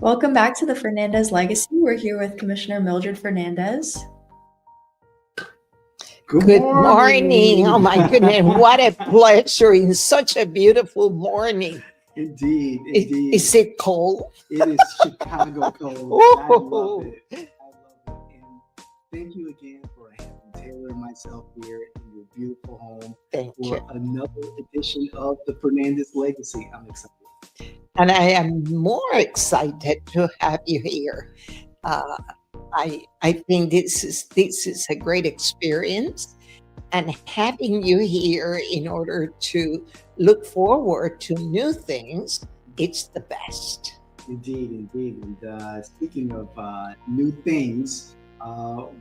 Welcome back to the Fernandez Legacy. We're here with Commissioner Mildred Fernandez. Good morning. Oh my goodness, what a pleasure in such a beautiful morning. Indeed. Is it cold? It is Chicago cold. I love it. And thank you again for having Taylor and myself here in your beautiful home Thank for you. another edition of the Fernandez Legacy. I'm excited. And I am more excited to have you here. Uh, I think this is a great experience, and having you here in order to look forward to new things, it's the best. Indeed. And speaking of new things,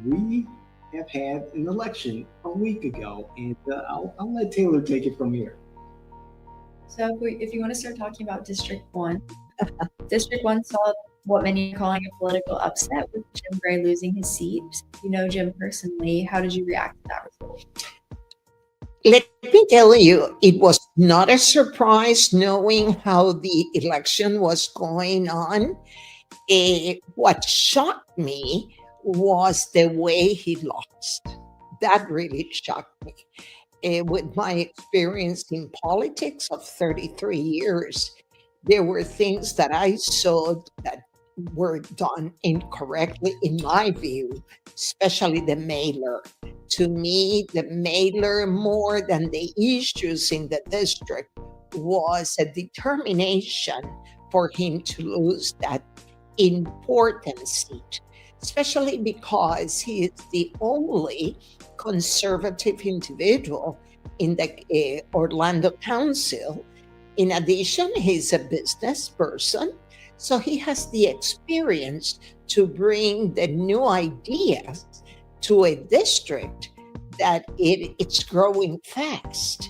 we have had an election a week ago, and I'll let Taylor take it from here. So if you want to start talking about District 1, District 1 saw what many are calling a political upset with Jim Gray losing his seat. You know Jim personally. How did you react to that result? Let me tell you, it was not a surprise knowing how the election was going on. What shocked me was the way he lost. That really shocked me. With my experience in politics of 33 years, there were things that I saw that were done incorrectly, in my view, especially the mailer. To me, the mailer, more than the issues in the district, was a determination for him to lose that important seat, especially because he is the only conservative individual in the Orlando Council. In addition, he's a business person, so he has the experience to bring the new ideas to a district that it's growing fast.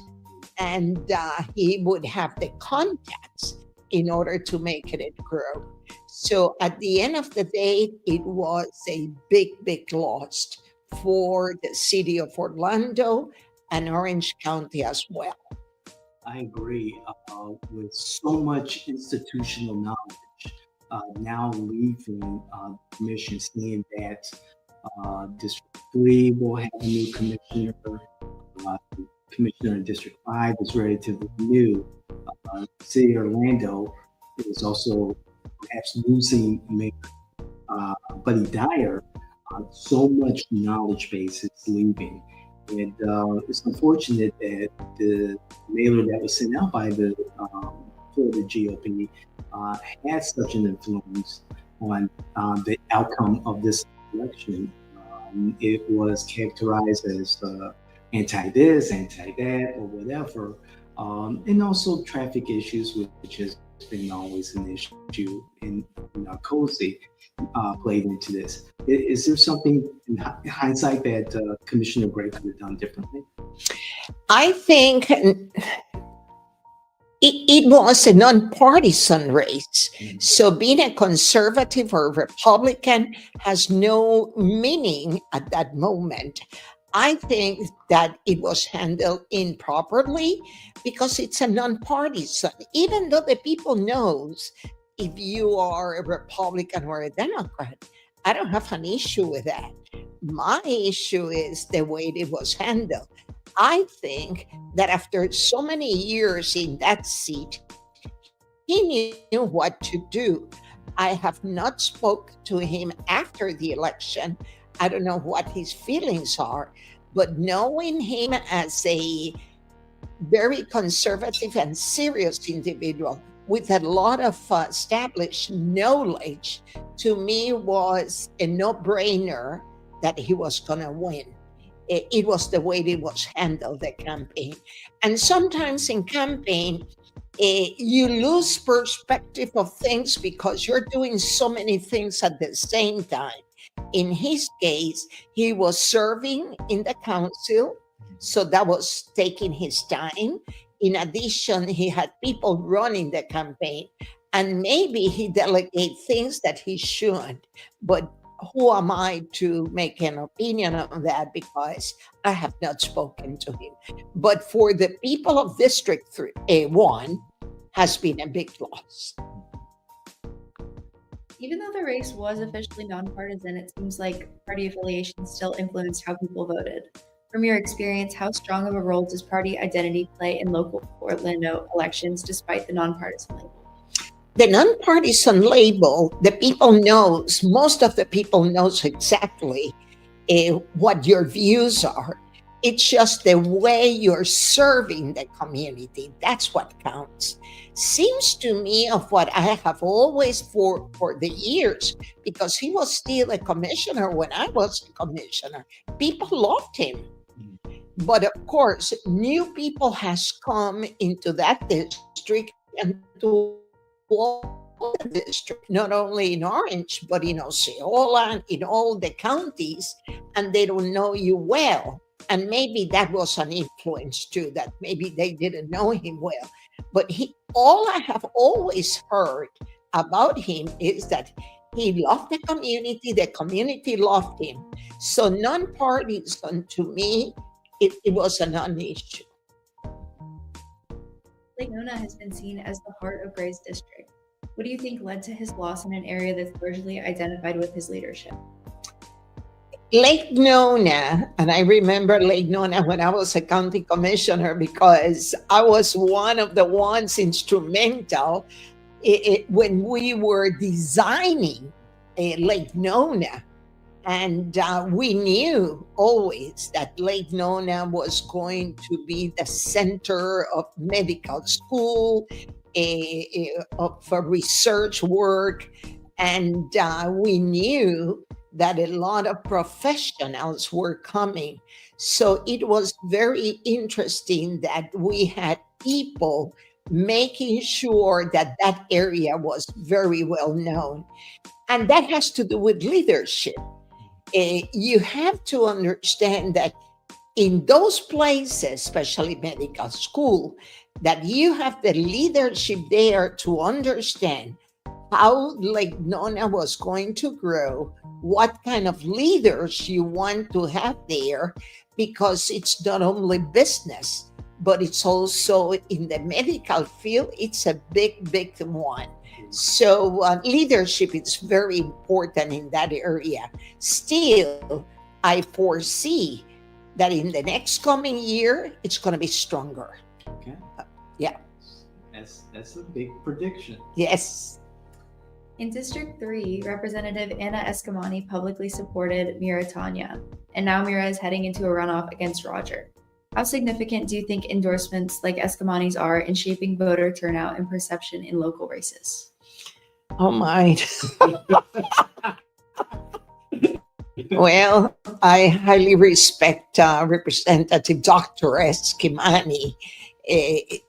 And he would have the contacts in order to make it grow. So at the end of the day, it was a big loss for the city of Orlando and Orange County as well. I agree. With so much institutional knowledge now leaving the commission, seeing that District 3 will have a new commissioner. The commissioner in District 5 is relatively new. City of Orlando is also perhaps losing Mayor Buddy Dyer. So much knowledge base is leaving. And it's unfortunate that the mailer that was sent out by the for the GOP had such an influence on the outcome of this election. It was characterized as anti-this, anti-that, or whatever, and also traffic issues, which has been always an issue in Cozy, played into this. Is there something in hindsight that Commissioner Gray could have done differently? I think it was a nonpartisan race. So being a conservative or Republican has no meaning at that moment. I think that it was handled improperly because it's a nonpartisan. Even though the people knows if you are a Republican or a Democrat, I don't have an issue with that. My issue is the way it was handled. I think that after so many years in that seat, he knew what to do. I have not spoken to him after the election. I don't know what his feelings are, but knowing him as a very conservative and serious individual with a lot of established knowledge, to me was a no-brainer that he was going to win. It was the way it was handled, the campaign. And sometimes in campaign, you lose perspective of things because you're doing so many things at the same time. In his case, he was serving in the council, so that was taking his time. In addition, he had people running the campaign, and maybe he delegated things that he shouldn't. But who am I to make an opinion on that, because I have not spoken to him. But for the people of District 1, has been a big loss. Even though the race was officially nonpartisan, it seems like party affiliation still influenced how people voted. From your experience, how strong of a role does party identity play in local Orlando elections despite the nonpartisan label? The nonpartisan label, the people knows, most of the people knows exactly what your views are. It's just the way you're serving the community. That's what counts. Seems to me of what I have always for the years, because he was still a commissioner when I was a commissioner. People loved him. But of course, new people has come into that district and to all the district, not only in Orange, but in Osceola and in all the counties, and they don't know you well. And maybe that was an influence too, that maybe they didn't know him well. But all I have always heard about him is that he loved the community loved him. So nonpartisan to me, it was a non-issue. Lake Nona has been seen as the heart of Gray's district. What do you think led to his loss in an area that's largely identified with his leadership? Lake Nona, and I remember Lake Nona when I was a county commissioner, because I was one of the ones instrumental when we were designing Lake Nona. And we knew always that Lake Nona was going to be the center of medical school, for research work. And we knew that a lot of professionals were coming. So it was very interesting that we had people making sure that that area was very well known. And that has to do with leadership. You have to understand that in those places, especially medical school, that you have the leadership there to understand how Lake Nona was going to grow, what kind of leaders you want to have there, because it's not only business, but it's also in the medical field, it's a big, big one. So leadership is very important in that area. Still, I foresee that in the next coming year, it's going to be stronger. Okay. Yeah. That's a big prediction. Yes. In District 3, Representative Anna Eskamani publicly supported Mira Tanya, and now Mira is heading into a runoff against Roger. How significant do you think endorsements like Eskamani's are in shaping voter turnout and perception in local races? Oh my. Well, I highly respect Representative Dr. Eskamani,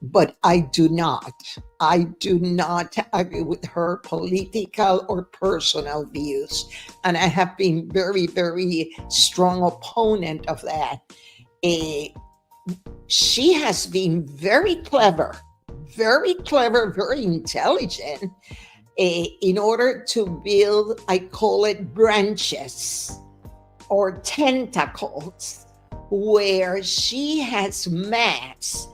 but I do not agree with her political or personal views. And I have been very, very strong opponent of that. She has been very clever, very intelligent, in order to build, I call it branches or tentacles, where she has mapped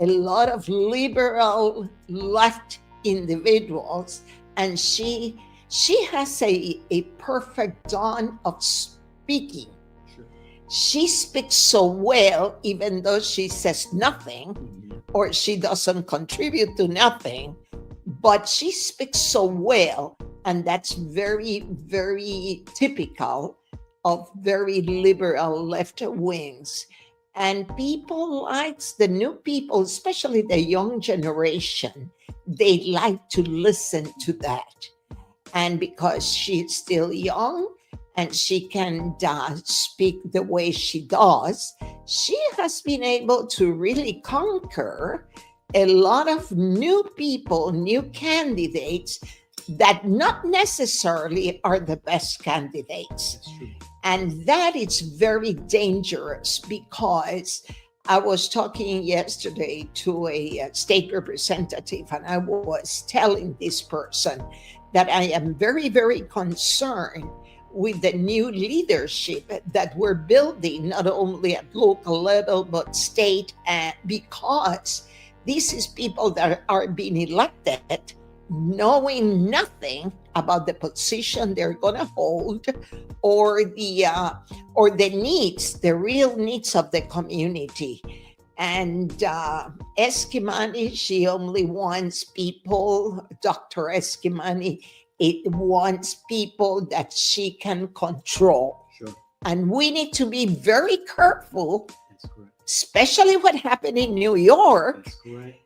a lot of liberal left individuals, and she has a perfect dawn of speaking. Sure. She speaks so well, even though she says nothing or she doesn't contribute to nothing, but she speaks so well, and that's very, very typical of very liberal left wings. And people likes the new people, especially the young generation, they like to listen to that. And because she's still young and she can speak the way she does, she has been able to really conquer a lot of new people, new candidates that not necessarily are the best candidates. That's true. And that is very dangerous, because I was talking yesterday to a state representative, and I was telling this person that I am very, very concerned with the new leadership that we're building, not only at local level, but state, because this is people that are being elected knowing nothing about the position they're going to hold or the needs, the real needs of the community. And Eskamani, she only wants people, Dr. Eskamani, it wants people that she can control. Sure. And we need to be very careful, That's correct. especially what happened in New York, That's correct.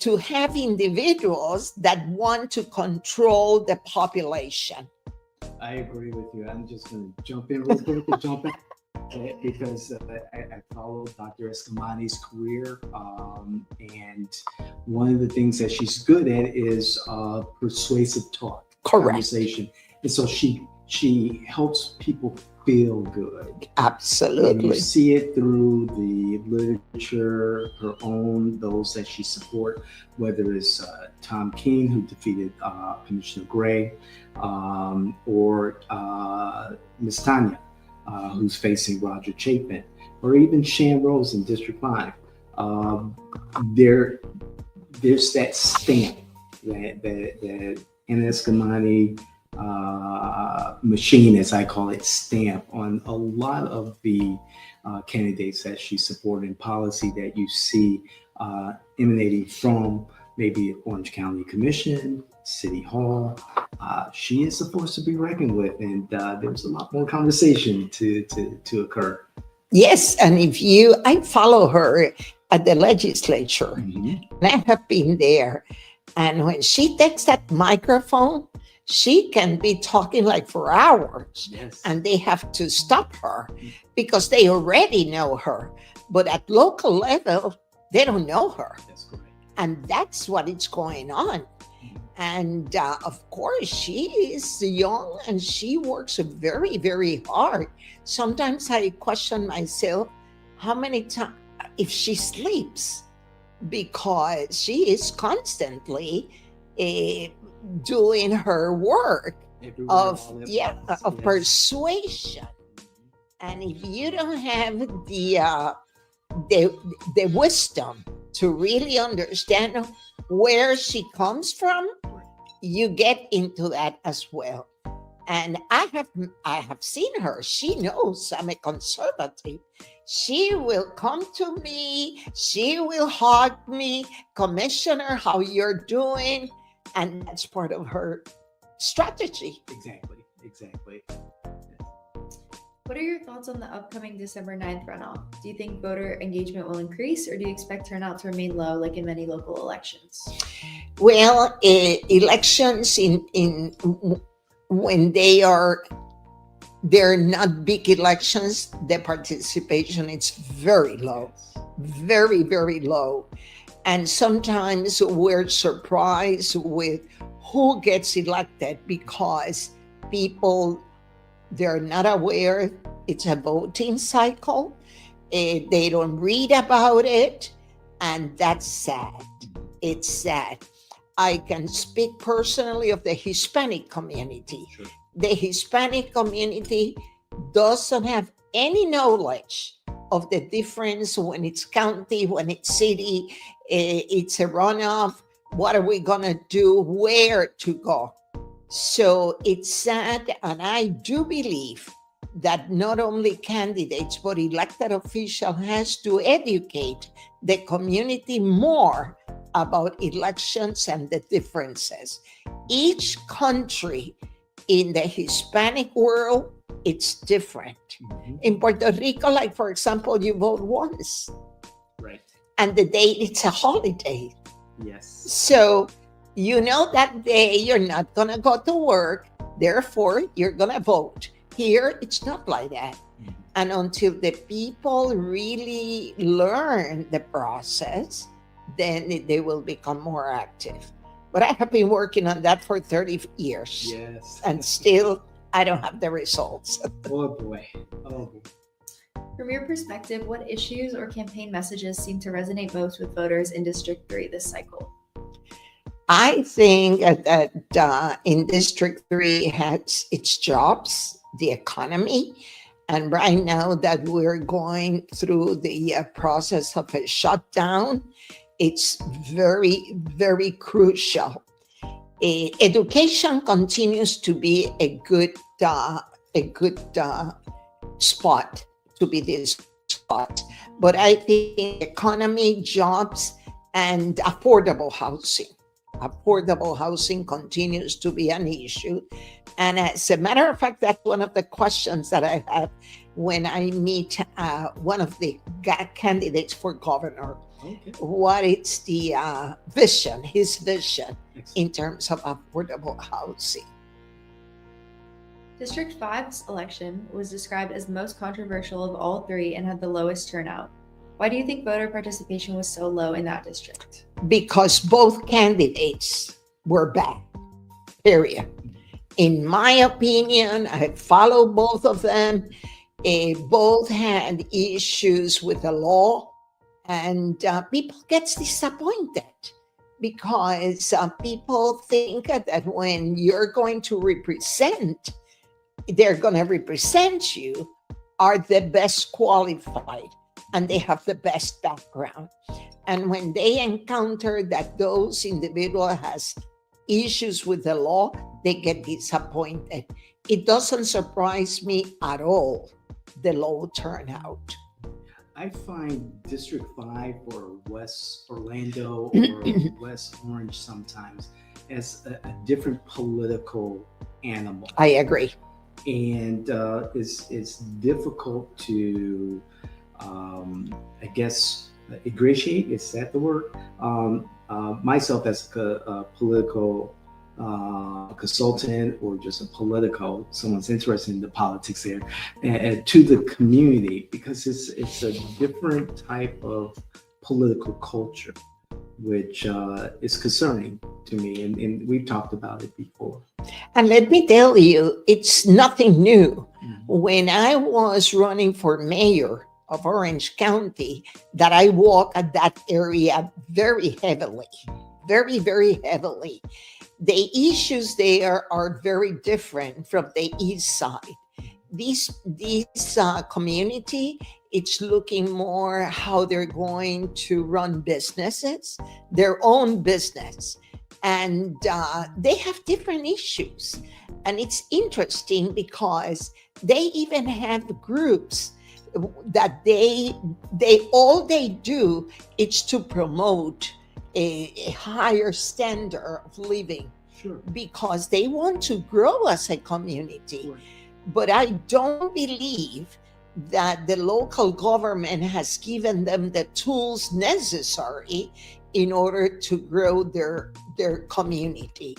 to have individuals that want to control the population. I agree with you. I'm just going to jump in real quick because I follow Dr. Eskamani's career, and one of the things that she's good at is persuasive talk, Correct. conversation, and so she helps people feel good. And Absolutely. you see it through the literature, her own, those that she supports, whether it's Tom King, who defeated Commissioner Gray, or Miss Tanya, who's facing Roger Chapin, or even Shan Rose in District 5. There's that stamp that in Eskamani machine, as I call it, stamp on a lot of the candidates that she supported in policy that you see emanating from maybe Orange County Commission, City Hall. She is a force to be reckoned with, and there's a lot more conversation to occur. Yes, and I follow her at the legislature, Mhm. and I have been there. And when she takes that microphone, she can be talking like for hours, Yes. and they have to stop her because they already know her. But at local level, they don't know her. That's correct. And that's what is going on. And of course, she is young and she works very, very hard. Sometimes I question myself how many times, if she sleeps, because she is constantly doing her work Everywhere, of all at yeah once. of Yes. persuasion. And if you don't have the wisdom to really understand where she comes from, you get into that as well. And I have seen her. She knows I'm a conservative. She will come to me. She will hug me. Commissioner, how you're doing? And that's part of her strategy. Exactly. What are your thoughts on the upcoming December 9th runoff? Do you think voter engagement will increase, or do you expect turnout to remain low like in many local elections? Well, elections in when they're not big elections, the participation is very low, very, very low. And sometimes we're surprised with who gets elected because people, they're not aware it's a voting cycle. They don't read about it. And that's sad. It's sad. I can speak personally of the Hispanic community. Sure. The Hispanic community doesn't have any knowledge of the difference when it's county, when it's city, it's a runoff. What are we going to do? Where to go? So it's sad. And I do believe that not only candidates, but elected officials has to educate the community more about elections and the differences. Each country in the Hispanic world, it's different. Mhm. In Puerto Rico, like for example, you vote once, Right. and the day it's a holiday. Yes. So you know that day you're not gonna go to work, therefore you're gonna vote. Here, it's not like that. Mhm. And until the people really learn the process, then they will become more active. But I have been working on that for 30 years. Yes. And still, I don't have the results. Oh boy. From your perspective, what issues or campaign messages seem to resonate most with voters in District 3 this cycle? I think that in District 3 has its jobs, the economy, and right now that we're going through the process of a shutdown, it's very, very crucial. Education continues to be a good spot to be this spot, but I think economy, jobs, and affordable housing continues to be an issue. And as a matter of fact, that's one of the questions that I have when I meet one of the candidates for governor. Okay. What is the his vision Excellent. in terms of affordable housing? District 5's election was described as the most controversial of all three and had the lowest turnout. Why do you think voter participation was so low in that district? Because both candidates were bad, period. In my opinion, I followed both of them. Both had issues with the law, and people gets disappointed because people think that when you're going to represent, they're going to represent you, are the best qualified and they have the best background. And when they encounter that those individuals has issues with the law, they get disappointed. It doesn't surprise me at all, the low turnout. I find District 5 or West Orlando or West Orange sometimes as a different political animal. I agree. And it's difficult to, I guess, ingratiate, is that the word? Myself as a political consultant or just a political, someone's interested in the politics there, and to the community, because it's a different type of political culture, which is concerning to me, and we've talked about it before. And let me tell you, it's nothing new. Mhm. When I was running for mayor of Orange County, that I walk at that area very heavily, very, very heavily. The issues there are very different from the east side. This community, it's looking more how they're going to run businesses, their own business. And they have different issues. And it's interesting because they even have groups that they all they do is to promote a higher standard of living. Sure. Because they want to grow as a community. Sure. But I don't believe that the local government has given them the tools necessary in order to grow their community.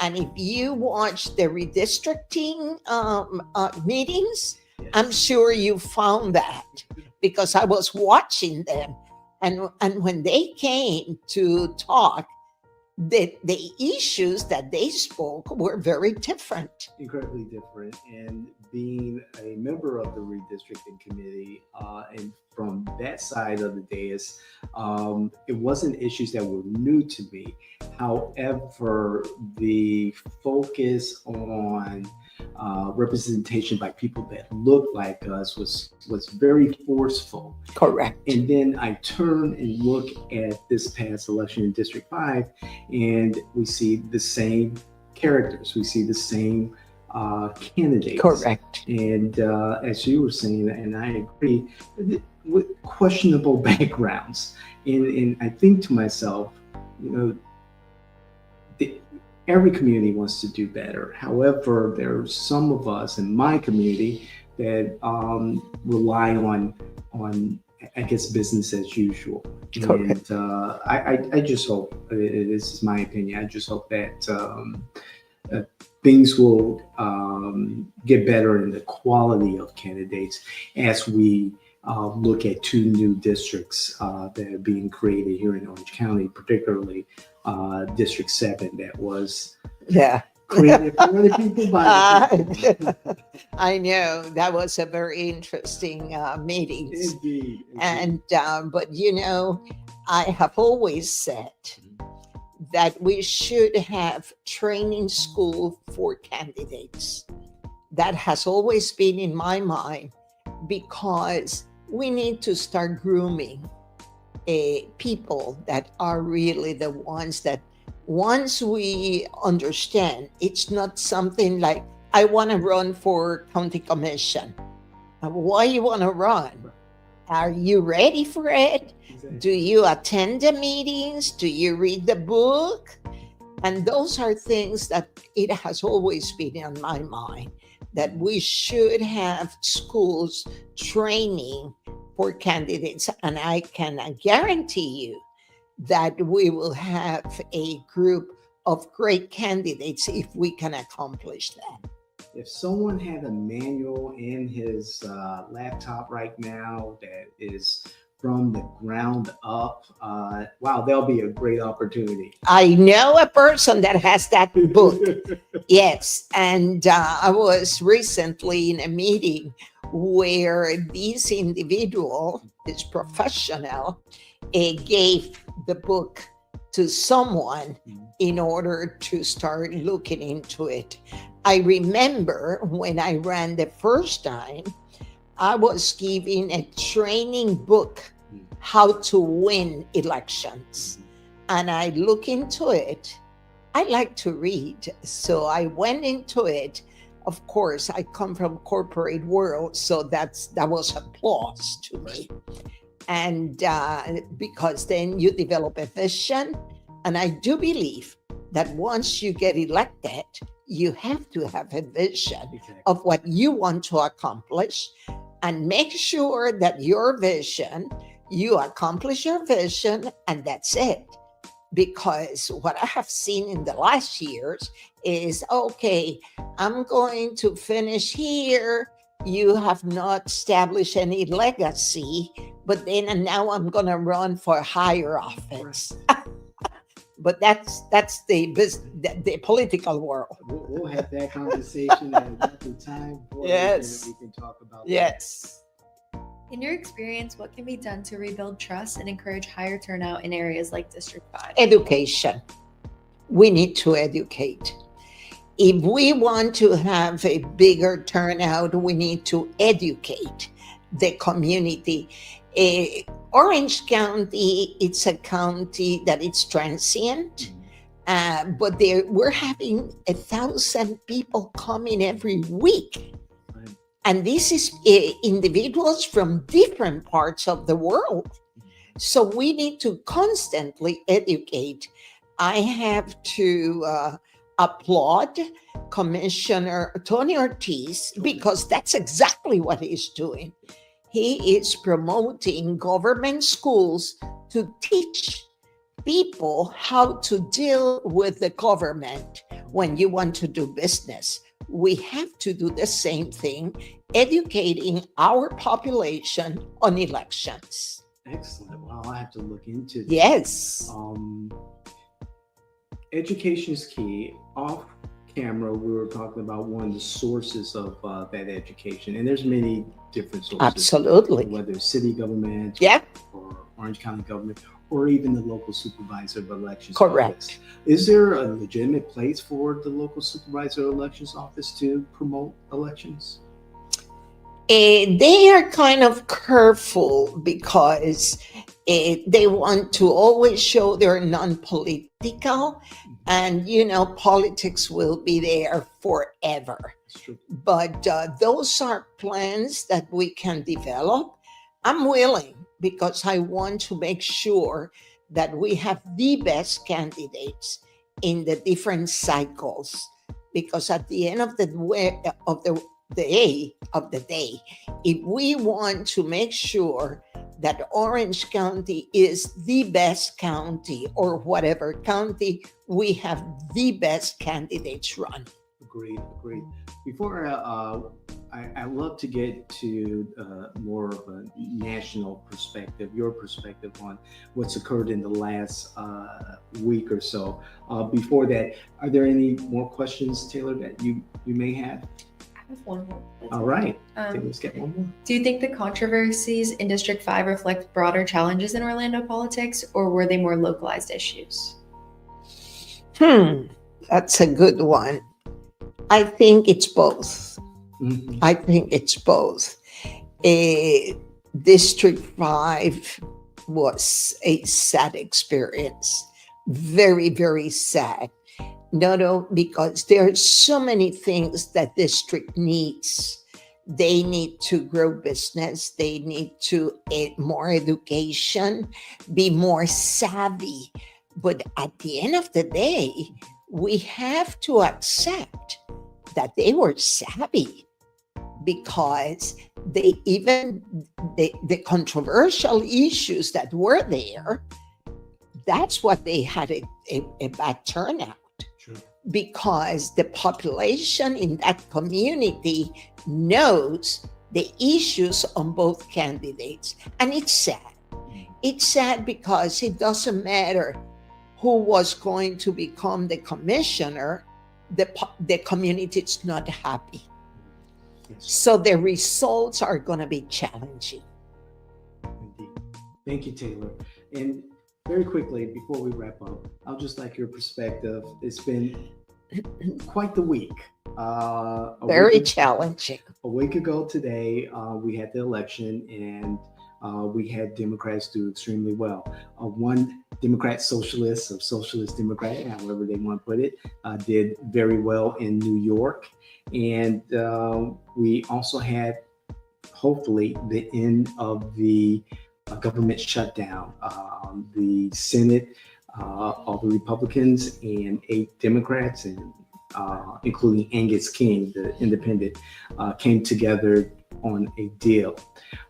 And if you watch the redistricting meetings, Yes. I'm sure you found that, because I was watching them. And when they came to talk, the issues that they spoke were very different. Incredibly different. And being a member of the redistricting committee, and from that side of the dais, it wasn't issues that were new to me. However, the focus on representation by people that looked like us was very forceful. Correct. And then I turn and look at this past election in District 5, and we see the same characters. We see the same candidates. Correct. And as you were saying, and I agree, with questionable backgrounds. And I think to myself, every community wants to do better. However, there are some of us in my community that rely on I guess business as usual. Correct. And I just hope, this is my opinion, I just hope that things will get better in the quality of candidates as we look at two new districts that are being created here in Orange County, particularly District 7 that was created for other people by I know that was a very interesting meeting. Indeed. And but I have always said that we should have training school for candidates. That has always been in my mind, because we need to start grooming people that are really the ones that once we understand it's not something like, I want to run for county commission. Why you want to run? Are you ready for it? Exactly. Do you attend the meetings? Do you read the book? And those are things that it has always been on my mind, that we should have schools training for candidates. And I can guarantee you that we will have a group of great candidates if we can accomplish that. If someone had a manual in his laptop right now that is from the ground up, wow, that'll be a great opportunity. I know a person that has that book. Yes. And I was recently in a meeting where this individual, this professional, gave the book to someone in order to start looking into it. I remember when I ran the first time, I was given a training book, how to win elections. And I look into it. I like to read. So I went into it. Of course, I come from corporate world, so that was applause to me. And because then you develop a vision. And I do believe that once you get elected, you have to have a vision of what you want to accomplish, and make sure that your vision, you accomplish your vision, and that's it. Because what I have seen in the last years is, okay, I'm going to finish here. You have not established any legacy, but then and now I'm going to run for higher office. But that's the political world. We'll have that conversation at another time. Yes. We can talk about yes. In your experience, what can be done to rebuild trust and encourage higher turnout in areas like District 5? Education. We need to educate. If we want to have a bigger turnout, we need to educate the community. Orange County, it's a county that it's transient, but we're having 1,000 people coming every week. And this is individuals from different parts of the world. So we need to constantly educate. I have to applaud Commissioner Tony Ortiz, because that's exactly what he's doing. He is promoting government schools to teach people how to deal with the government when you want to do business. We have to do the same thing, educating our population on elections. Excellent. Well, I have to look into this. Yes. Education is key. Off camera, we were talking about one of the sources of that education, and there's many different sources. Absolutely. Whether it's city government, or Orange County government, or even the local supervisor of elections. Correct. Office. Is there a legitimate place for the local supervisor of elections office to promote elections? They are kind of careful because they want to always show they're non-political, and politics will be there forever. But those are plans that we can develop. I'm willing, because I want to make sure that we have the best candidates in the different cycles. Because at the end of the day, if we want to make sure that Orange County is the best county, or whatever county, we have the best candidates run. Agreed. Before I'd love to get to more of a national perspective, your perspective on what's occurred in the last week or so. Before that, are there any more questions, Taylor, that you may have? I have one more. All right. Let's get one more. Do you think the controversies in District 5 reflect broader challenges in Orlando politics, or were they more localized issues? That's a good one. I think it's both. Mm-hmm. I think it's both. District 5 was a sad experience. Very, very sad. No, because there are so many things that district needs. They need to grow business. They need to more education, be more savvy. But at the end of the day, we have to accept that they were savvy, because the controversial issues that were there, that's what they had a bad turnout. True. Because the population in that community knows the issues on both candidates. And it's sad. It's sad because it doesn't matter who was going to become the commissioner, the community is not happy. Yes. So the results are going to be challenging. Indeed. Thank you, Taylor. And very quickly, before we wrap up, I'd just like your perspective. It's been quite the week. Very challenging. A week ago today, we had the election, and we had Democrats do extremely well. One Democrat socialist, or socialist Democrat, however they want to put it, did very well in New York. And we also had, hopefully, the end of the government shutdown. The Senate, all the Republicans and 8 Democrats, and including Angus King, the independent, came together on a deal.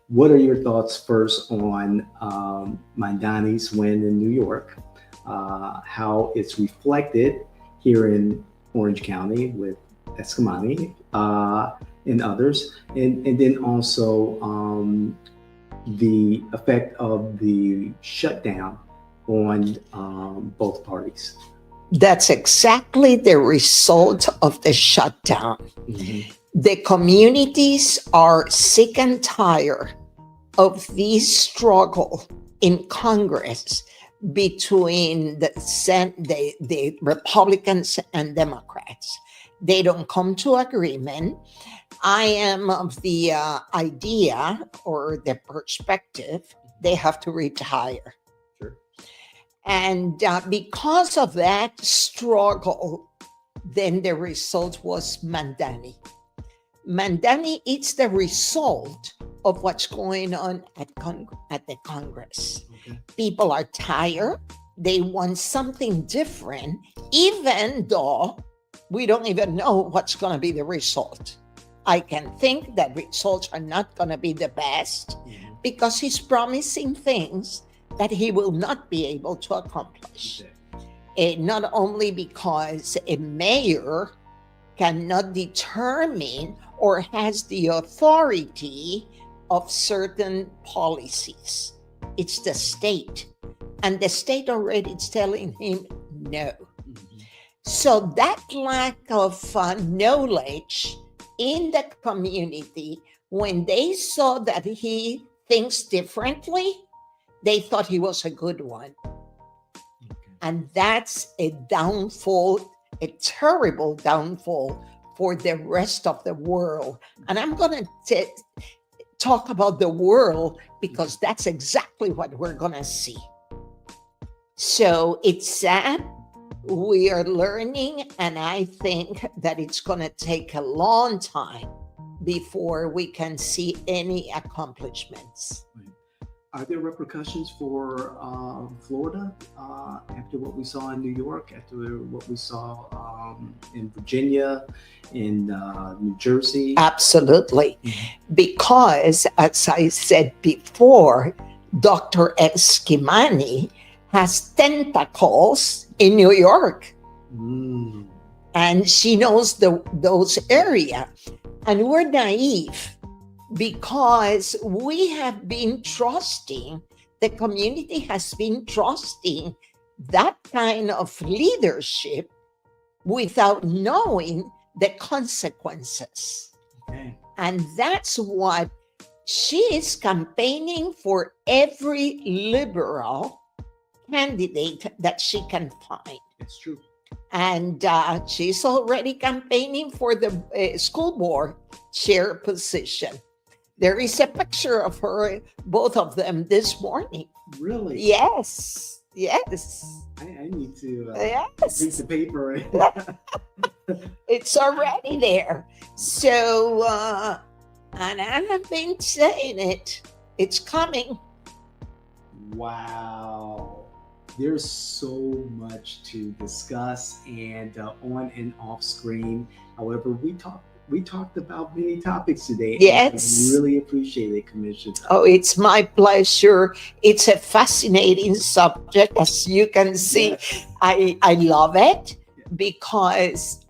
What are your thoughts first on Mandani's win in New York, how it's reflected here in Orange County with Eskamani and others, and then also the effect of the shutdown on both parties? That's exactly the result of the shutdown. Mm-hmm. The communities are sick and tired of this struggle in Congress between the Republicans and Democrats. They don't come to agreement. I am of the idea or the perspective they have to retire. Sure. And because of that struggle, then the result was Mandani. Mandani is the result of what's going on at the Congress. Okay. People are tired. They want something different, even though we don't even know what's going to be the result. I can think that results are not going to be the best because he's promising things that he will not be able to accomplish. Okay. Not only because a mayor cannot determine or has the authority of certain policies. It's the state. And the state already is telling him no. Mm-hmm. So that lack of knowledge in the community, when they saw that he thinks differently, they thought he was a good one. Okay. And that's a downfall, a terrible downfall for the rest of the world. And I'm going to talk about the world because that's exactly what we're going to see. So it's sad. We are learning, and I think that it's going to take a long time before we can see any accomplishments. Are there repercussions for Florida after what we saw in New York, after what we saw in Virginia, in New Jersey? Absolutely. Because, as I said before, Dr. Eskamani has tentacles in New York. Mm. And she knows those areas. And we're naive because we have been trusting, the community has been trusting that kind of leadership without knowing the consequences. Okay. And that's what she is campaigning for, every liberal candidate that she can find. That's true. And she's already campaigning for the school board chair position. There is a picture of her, both of them, this morning. Really? Yes. Yes. I need to Yes. piece of paper. It's already there. So, and I have been saying it. It's coming. Wow. There's so much to discuss and on and off screen. However, we talked about many topics today. Yes. And I really appreciate it, Commissioner. Oh, it's my pleasure. It's a fascinating subject. As you can see, Yes. I love it because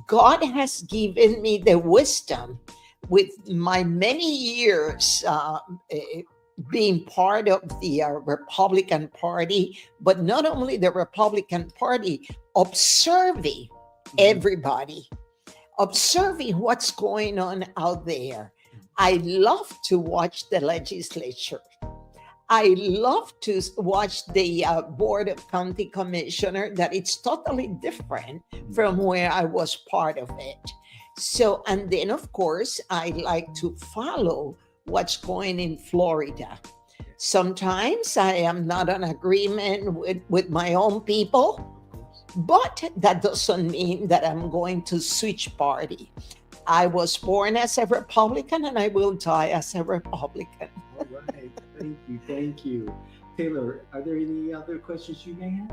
God has given me the wisdom with my many years being part of the Republican Party, but not only the Republican Party, observing everybody, observing what's going on out there. I love to watch the legislature. I love to watch the Board of County Commissioner, that it's totally different from where I was part of it. So, and then of course, I like to follow what's going in Florida. Sometimes I am not in agreement with my own people, but that doesn't mean that I'm going to switch party. I was born as a Republican and I will die as a Republican. All right. Thank you. Thank you. Taylor, are there any other questions you may have?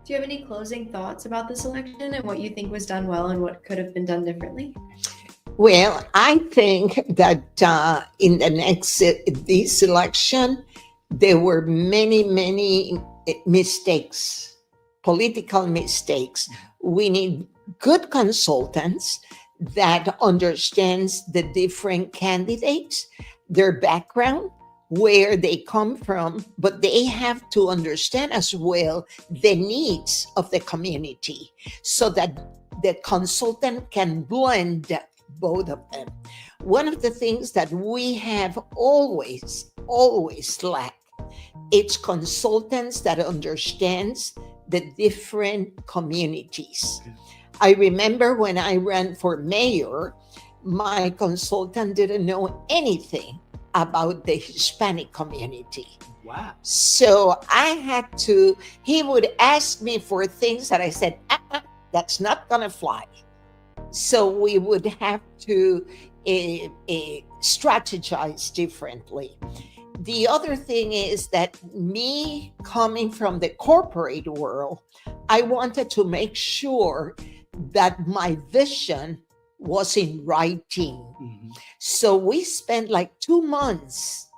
Do you have any closing thoughts about this election and what you think was done well and what could have been done differently? Well, I think that in the next this election, there were many mistakes, political mistakes. We need good consultants that understands the different candidates, their background, where they come from, but they have to understand as well the needs of the community so that the consultant can blend both of them. One of the things that we have always lacked, it's consultants that understands the different communities. I remember when I ran for mayor, my consultant didn't know anything about the Hispanic community. Wow. So I had to, he would ask me for things that I said, that's not gonna fly. So we would have to strategize differently. The other thing is that me coming from the corporate world, I wanted to make sure that my vision was in writing. Mm-hmm. So we spent like 2 months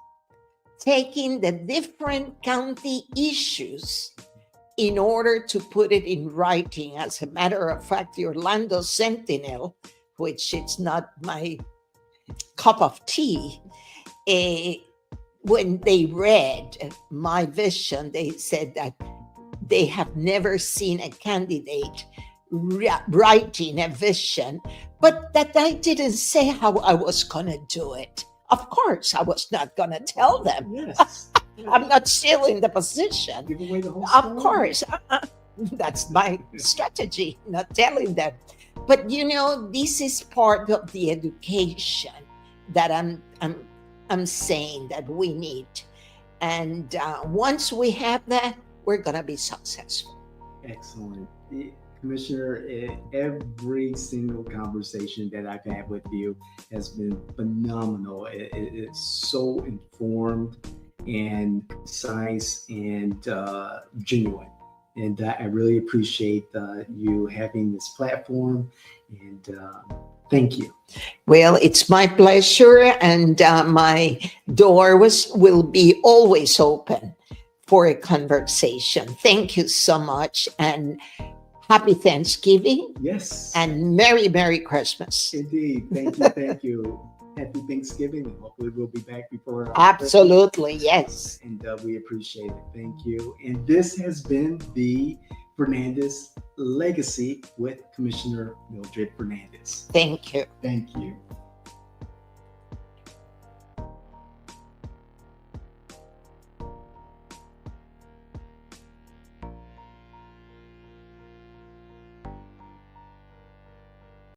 taking the different county issues in order to put it in writing. As a matter of fact, the Orlando Sentinel, which it's not my cup of tea, when they read my vision, they said that they have never seen a candidate writing a vision, but that I didn't say how I was going to do it. Of course, I was not going to tell them. Yes. I'm not stealing the position. Give away the whole Of story. course, that's my strategy, not telling them. But you know, this is part of the education that I'm saying that we need. And once we have that, we're going to be successful. Excellent. Commissioner, every single conversation that I've had with you has been phenomenal. It's so informed and concise and genuine. And I really appreciate you having this platform. And thank you. Well, it's my pleasure, and my door will be always open for a conversation. Thank you so much, and happy Thanksgiving. Yes. And Merry Christmas. Indeed. Thank you. Thank you. Happy Thanksgiving. And hopefully we'll be back before. Absolutely. Yes. And we appreciate it. Thank you. And this has been the Fernandez Legacy with Commissioner Mildred Fernandez. Thank you. Thank you.